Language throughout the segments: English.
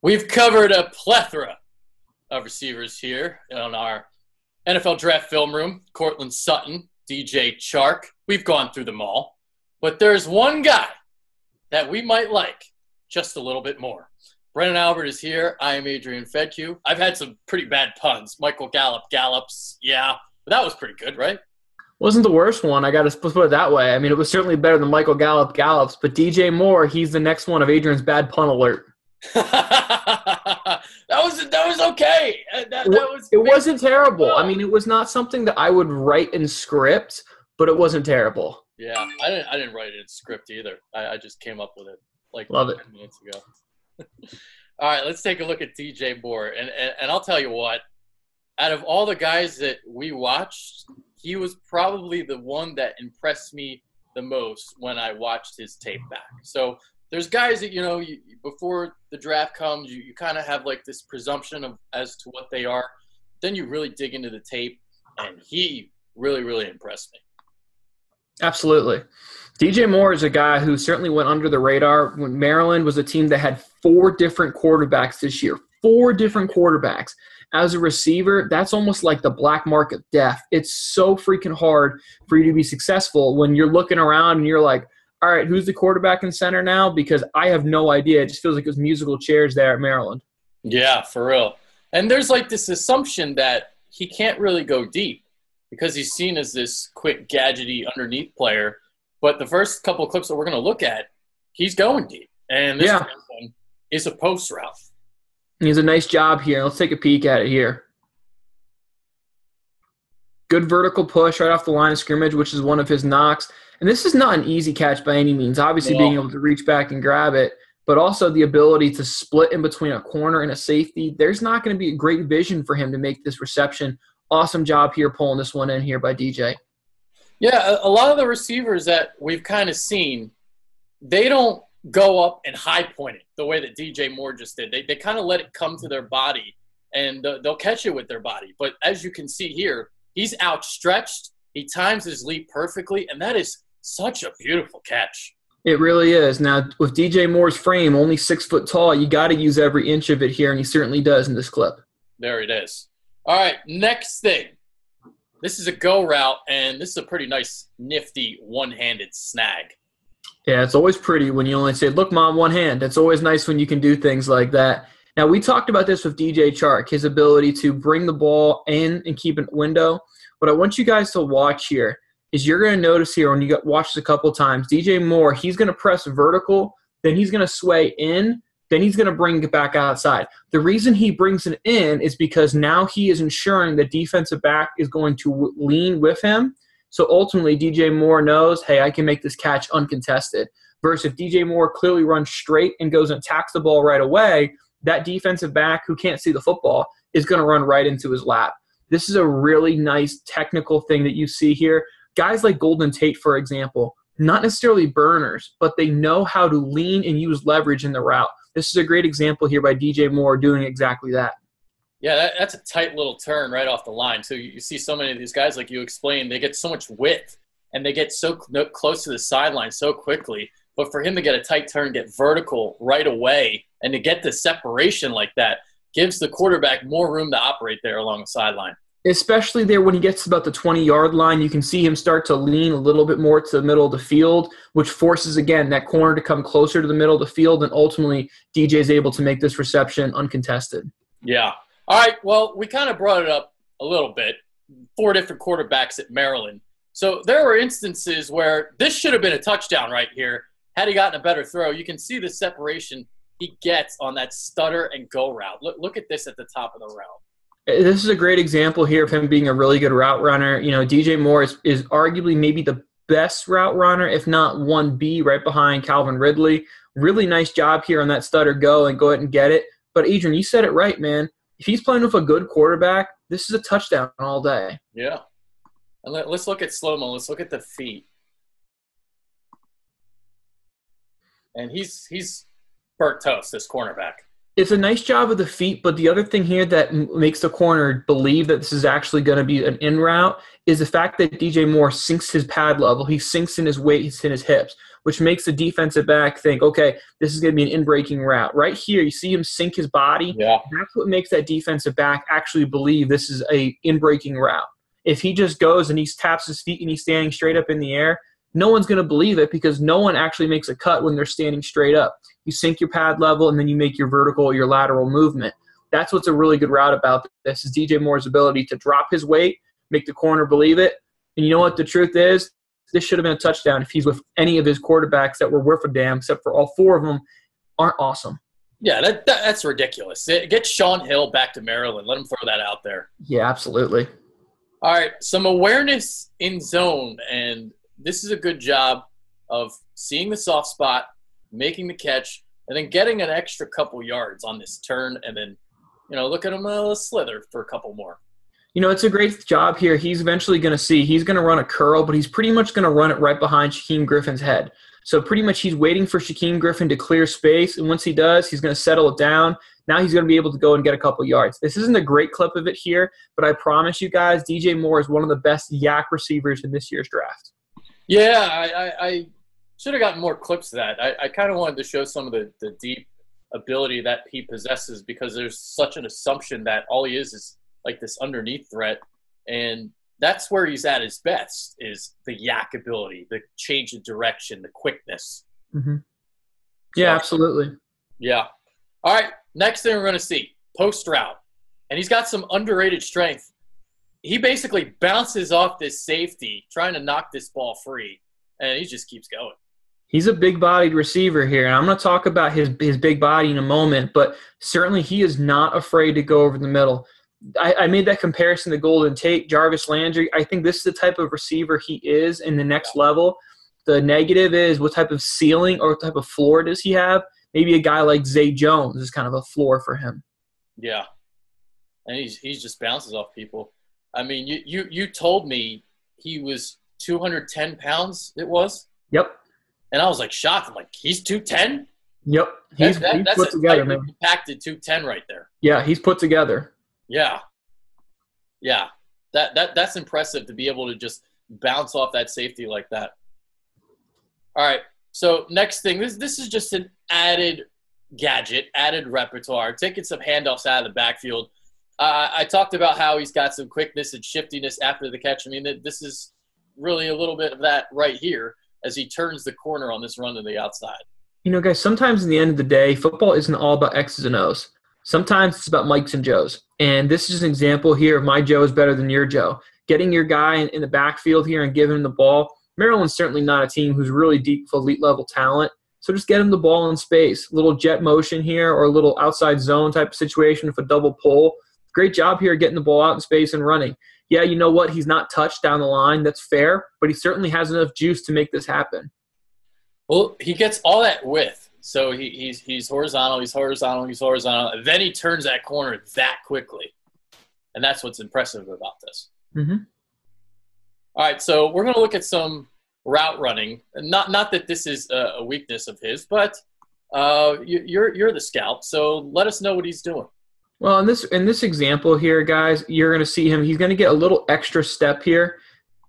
We've covered a plethora of receivers here on our NFL Draft Film Room. Cortland Sutton, DJ Chark. We've gone through them all. But there's one guy that we might like just a little bit more. Brennan Albert is here. I am Adrian Fedke. I've had some pretty bad puns. Michael Gallups, yeah. But that was pretty good, right? Wasn't the worst one. I got to put it that way. I mean, it was certainly better than Michael Gallups. But DJ Moore, he's the next one of Adrian's bad pun alert. that was okay. It wasn't terrible. I mean, it was not something that I would write in script, but it wasn't terrible. Yeah, I didn't write it in script either. I just came up with it like Love it. 10 minutes ago. All right, let's take a look at DJ Moore. And I'll tell you what, out of all the guys that we watched, he was probably the one that impressed me the most when I watched his tape back. So there's guys that, before the draft comes, you kind of have like this presumption of as to what they are. Then you really dig into the tape, and he really, really impressed me. Absolutely. DJ Moore is a guy who certainly went under the radar. When Maryland was a team that had 4 different quarterbacks this year, 4 different quarterbacks. As a receiver, that's almost like the black mark of death. It's so freaking hard for you to be successful when you're looking around and you're like, all right, who's the quarterback and center now? Because I have no idea. It just feels like it was musical chairs there at Maryland. Yeah, for real. And there's like this assumption that he can't really go deep because he's seen as this quick, gadgety, underneath player. But the first couple of clips that we're going to look at, he's going deep. And this one is a post route. He has a nice job here. Let's take a peek at it here. Good vertical push right off the line of scrimmage, which is one of his knocks. And this is not an easy catch by any means. Obviously, being able to reach back and grab it, but also the ability to split in between a corner and a safety. There's not going to be a great vision for him to make this reception. Awesome job here pulling this one in here by DJ. Yeah, a lot of the receivers that we've kind of seen, they don't go up and high point it the way that DJ Moore just did. They kind of let it come to their body, and they'll catch it with their body. But as you can see here, he's outstretched. He times his leap perfectly, and that is such a beautiful catch. It really is. Now, with DJ Moore's frame, only 6 foot tall, you got to use every inch of it here, and he certainly does in this clip. There it is. All right, next thing. This is a go route, and this is a pretty nice, nifty, one-handed snag. Yeah, it's always pretty when you only say, look, Mom, one hand. It's always nice when you can do things like that. Now, we talked about this with DJ Chark, his ability to bring the ball in and keep a window. What I want you guys to watch here is you're going to notice here when you watch this a couple times, DJ Moore, he's going to press vertical, then he's going to sway in, then he's going to bring it back outside. The reason he brings it in is because now he is ensuring the defensive back is going to lean with him. So ultimately, DJ Moore knows, hey, I can make this catch uncontested. Versus if DJ Moore clearly runs straight and goes and attacks the ball right away, that defensive back who can't see the football is going to run right into his lap. This is a really nice technical thing that you see here. Guys like Golden Tate, for example, not necessarily burners, but they know how to lean and use leverage in the route. This is a great example here by DJ Moore doing exactly that. Yeah, that's a tight little turn right off the line. So you see so many of these guys, like you explained, they get so much width, and they get so close to the sideline so quickly. But for him to get a tight turn, get vertical right away, and to get the separation like that gives the quarterback more room to operate there along the sideline. Especially there when he gets to about the 20-yard line, you can see him start to lean a little bit more to the middle of the field, which forces, again, that corner to come closer to the middle of the field, and ultimately DJ is able to make this reception uncontested. Yeah. All right, well, we kind of brought it up a little bit, 4 different quarterbacks at Maryland. So there were instances where this should have been a touchdown right here. Had he gotten a better throw, you can see the separation he gets on that stutter and go route. Look at this at the top of the route. This is a great example here of him being a really good route runner. You know, DJ Moore is arguably maybe the best route runner, if not 1B, right behind Calvin Ridley. Really nice job here on that stutter go and go ahead and get it. But, Adrian, you said it right, man. If he's playing with a good quarterback, this is a touchdown all day. Yeah. And let's look at slow-mo. Let's look at the feet. And he's burnt toast, this cornerback. It's a nice job of the feet, but the other thing here that makes the corner believe that this is actually going to be an in route is the fact that DJ Moore sinks his pad level. He sinks in his weight, in his hips, which makes the defensive back think, okay, this is going to be an in-breaking route. Right here, you see him sink his body. Yeah. That's what makes that defensive back actually believe this is a in-breaking route. If he just goes and he taps his feet and he's standing straight up in the air, no one's going to believe it because no one actually makes a cut when they're standing straight up. You sink your pad level, and then you make your vertical, your lateral movement. That's what's a really good route about this is DJ Moore's ability to drop his weight, make the corner believe it. And you know what the truth is? This should have been a touchdown if he's with any of his quarterbacks that were worth a damn, except for all 4 of them aren't awesome. Yeah, that's ridiculous. Get Sean Hill back to Maryland. Let him throw that out there. Yeah, absolutely. All right, some awareness in zone, and this is a good job of seeing the soft spot, making the catch, and then getting an extra couple yards on this turn, and then, look at him slither for a couple more. It's a great job here. He's eventually going to see. He's going to run a curl, but he's pretty much going to run it right behind Shaquem Griffin's head. So pretty much he's waiting for Shaquem Griffin to clear space, and once he does, he's going to settle it down. Now he's going to be able to go and get a couple yards. This isn't a great clip of it here, but I promise you guys, DJ Moore is one of the best yak receivers in this year's draft. Yeah, I should have gotten more clips of that. I kind of wanted to show some of the deep ability that he possesses because there's such an assumption that all he is like this underneath threat, and that's where he's at his best is the yak ability, the change of direction, the quickness. Mm-hmm. Yeah, so, absolutely. Yeah. All right, next thing we're going to see, post route. And he's got some underrated strength. He basically bounces off this safety, trying to knock this ball free, and he just keeps going. He's a big-bodied receiver here, and I'm going to talk about his big body in a moment, but certainly he is not afraid to go over the middle. I made that comparison to Golden Tate, Jarvis Landry. I think this is the type of receiver he is in the next level. The negative is what type of ceiling or what type of floor does he have? Maybe a guy like Zay Jones is kind of a floor for him. Yeah, and he just bounces off people. I mean, you told me he was 210 pounds it was? Yep. And I was like shocked. I'm like, he's 210? Yep. He's put together, man. Compacted 210 right there. Yeah, he's put together. Yeah. Yeah. That's impressive to be able to just bounce off that safety like that. All right. So next thing, this is just an added gadget, added repertoire, taking some handoffs out of the backfield. I talked about how he's got some quickness and shiftiness after the catch. I mean, this is really a little bit of that right here as he turns the corner on this run to the outside. Guys, sometimes in the end of the day, football isn't all about X's and O's. Sometimes it's about Mikes and Joes. And this is an example here of my Joe is better than your Joe. Getting your guy in the backfield here and giving him the ball. Maryland's certainly not a team who's really deep for elite-level talent. So just get him the ball in space. A little jet motion here or a little outside zone type of situation with a double pull. Great job here getting the ball out in space and running. Yeah, you know what? He's not touched down the line. That's fair. But he certainly has enough juice to make this happen. Well, he gets all that width. So he's horizontal, he's horizontal, and then he turns that corner that quickly. And that's what's impressive about this. Mm-hmm. All right, so we're going to look at some route running. Not that this is a weakness of his, but you're the scout, so let us know what he's doing. Well, in this example here, guys, you're going to see him. He's going to get a little extra step here.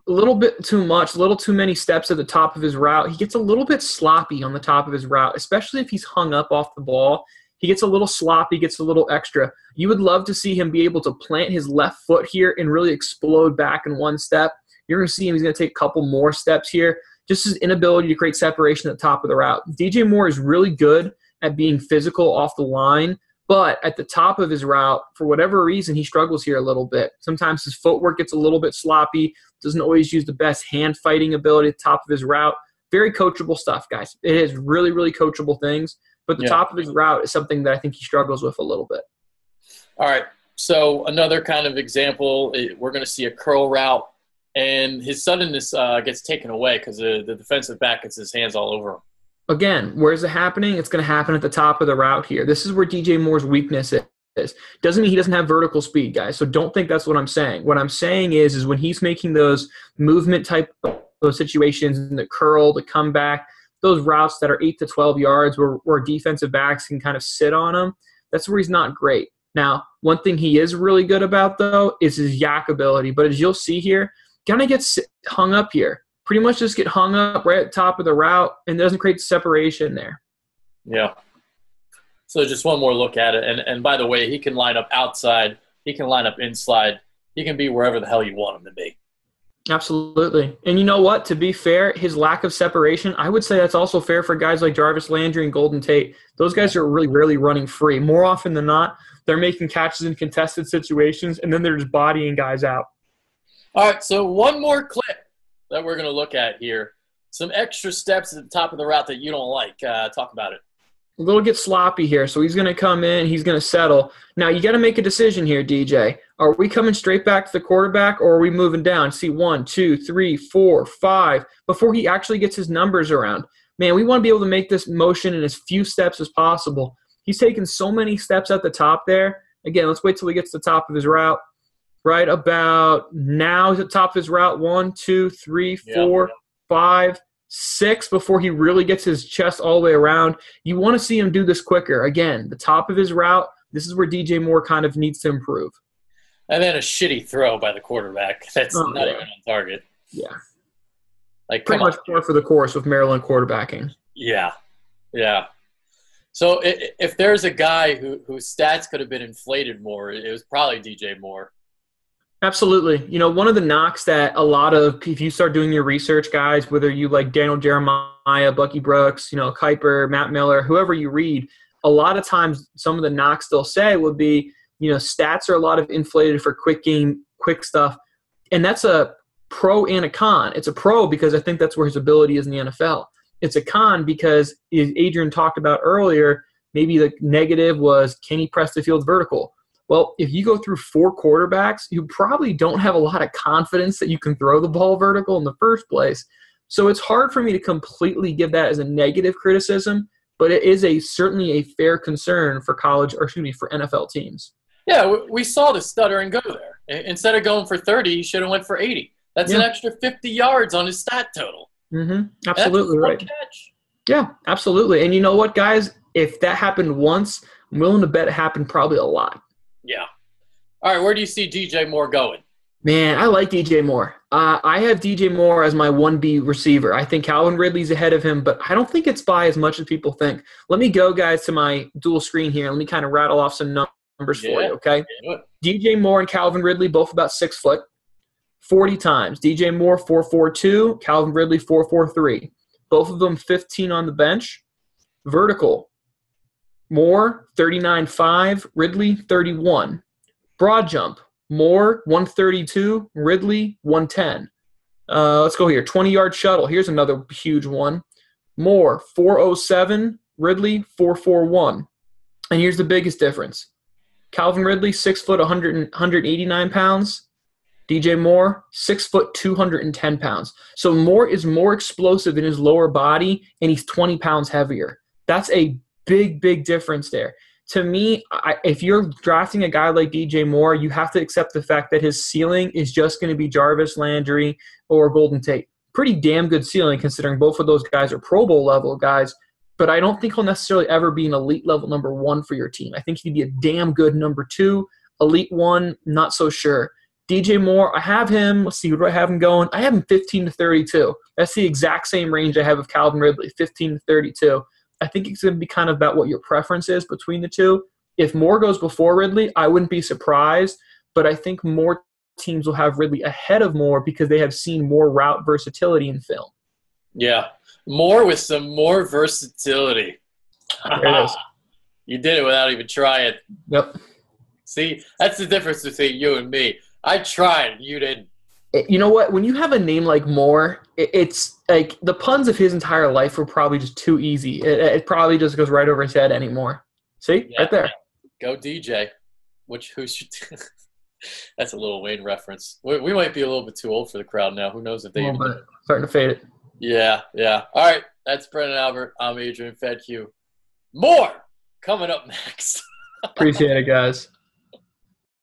A little bit too much, a little too many steps at the top of his route. He gets a little bit sloppy on the top of his route, especially if he's hung up off the ball. He gets a little sloppy, gets a little extra. You would love to see him be able to plant his left foot here and really explode back in one step. You're going to see him. He's going to take a couple more steps here. Just his inability to create separation at the top of the route. DJ Moore is really good at being physical off the line, but at the top of his route, for whatever reason, he struggles here a little bit. Sometimes his footwork gets a little bit sloppy, doesn't always use the best hand-fighting ability at the top of his route. Very coachable stuff, guys. It is really, really coachable things, but the top of his route is something that I think he struggles with a little bit. All right, so another kind of example, we're going to see a curl route, and his suddenness gets taken away because the defensive back gets his hands all over him. Again, where is it happening? It's going to happen at the top of the route here. This is where DJ Moore's weakness is. Doesn't mean he doesn't have vertical speed, guys. So don't think that's what I'm saying. What I'm saying is when he's making those movement type of situations, and the curl, the comeback, those routes that are 8 to 12 yards where defensive backs can kind of sit on him, that's where he's not great. Now, one thing he is really good about, though, is his yak ability. But as you'll see here, kind of gets hung up here. pretty much just get hung up right at the top of the route and doesn't create separation there. Yeah. So just one more look at it. And by the way, he can line up outside. He can line up inside. He can be wherever the hell you want him to be. Absolutely. And you know what? To be fair, his lack of separation, I would say that's also fair for guys like Jarvis Landry and Golden Tate. Those guys are really rarely running free. More often than not, they're making catches in contested situations, and then they're just bodying guys out. All right, so one more clip that we're going to look at here. Some extra steps at the top of the route that you don't like. Talk about it. A little get sloppy here, so he's going to come in, he's going to settle. Now, you got to make a decision here, DJ. Are we coming straight back to the quarterback, or are we moving down? See, 1, 2, 3, 4, 5, before he actually gets his numbers around. Man, we want to be able to make this motion in as few steps as possible. He's taken so many steps at the top there. Again, let's wait till he gets to the top of his route. Right about now, he's at the top of his route. 1, 2, 3, 4, 5, 6 before he really gets his chest all the way around. You want to see him do this quicker. Again, the top of his route, this is where DJ Moore kind of needs to improve. And then a shitty throw by the quarterback. That's not even on target. Yeah. Like pretty much par for the course with Maryland quarterbacking. Yeah. Yeah. So if there's a guy whose stats could have been inflated more, it was probably DJ Moore. Absolutely. You know, one of the knocks that a lot of, if you start doing your research, guys, whether you like Daniel Jeremiah, Bucky Brooks, you know, Kuiper, Matt Miller, whoever you read, a lot of times some of the knocks they'll say would be, you know, stats are a lot of inflated for quick game, quick stuff. And that's a pro and a con. It's a pro because I think that's where his ability is in the NFL. It's a con because, as Adrian talked about earlier, maybe the negative was, can he press the field vertical? Well, if you go through 4 quarterbacks, you probably don't have a lot of confidence that you can throw the ball vertical in the first place. So it's hard for me to completely give that as a negative criticism, but it is certainly a fair concern for for NFL teams. Yeah, we saw the stutter and go there. Instead of going for 30, he should have went for 80. That's an extra 50 yards on his stat total. Mm-hmm. Absolutely right. Catch. Yeah, absolutely. And you know what, guys? If that happened once, I'm willing to bet it happened probably a lot. Yeah. All right, where do you see DJ Moore going? Man, I like DJ Moore. I have DJ Moore as my 1B receiver. I think Calvin Ridley's ahead of him, but I don't think it's by as much as people think. Let me go, guys, to my dual screen here. Let me kind of rattle off some numbers for you, okay? Yeah. DJ Moore and Calvin Ridley, both about 6 foot, 40 times. DJ Moore, 4.42. Calvin Ridley, 4.43. Both of them 15 on the bench. Vertical. Moore, 39.5. Ridley, 31. Broad jump. Moore, 132. Ridley, 110. Let's go here. 20-yard shuttle. Here's another huge one. Moore, 407. Ridley, 441. And here's the biggest difference. Calvin Ridley, 6 foot, 189 pounds. DJ Moore, 6 foot, 210 pounds. So Moore is more explosive in his lower body, and he's 20 pounds heavier. That's a big, big difference there. To me, if you're drafting a guy like DJ Moore, you have to accept the fact that his ceiling is just going to be Jarvis Landry or Golden Tate. Pretty damn good ceiling considering both of those guys are Pro Bowl level guys, but I don't think he'll necessarily ever be an elite level number 1 for your team. I think he'd be a damn good number 2. Elite 1, not so sure. DJ Moore, I have him. Let's see, where do I have him going? I have him 15 to 32. That's the exact same range I have of Calvin Ridley, 15 to 32. I think it's going to be kind of about what your preference is between the two. If Moore goes before Ridley, I wouldn't be surprised, but I think more teams will have Ridley ahead of Moore because they have seen more route versatility in film. Yeah, Moore with some more versatility. There it is. You did it without even trying. Yep. See, that's the difference between you and me. I tried, you didn't. You know what? When you have a name like Moore, it's like the puns of his entire life were probably just too easy. It probably just goes right over his head anymore. See? Yeah, right there. Go DJ. That's a Lil Wayne reference. We might be a little bit too old for the crowd now. Who knows if they even know. Starting to fade it. Yeah. All right. That's Brennan Albert. I'm Adrian Fedque. More coming up next. Appreciate it, guys.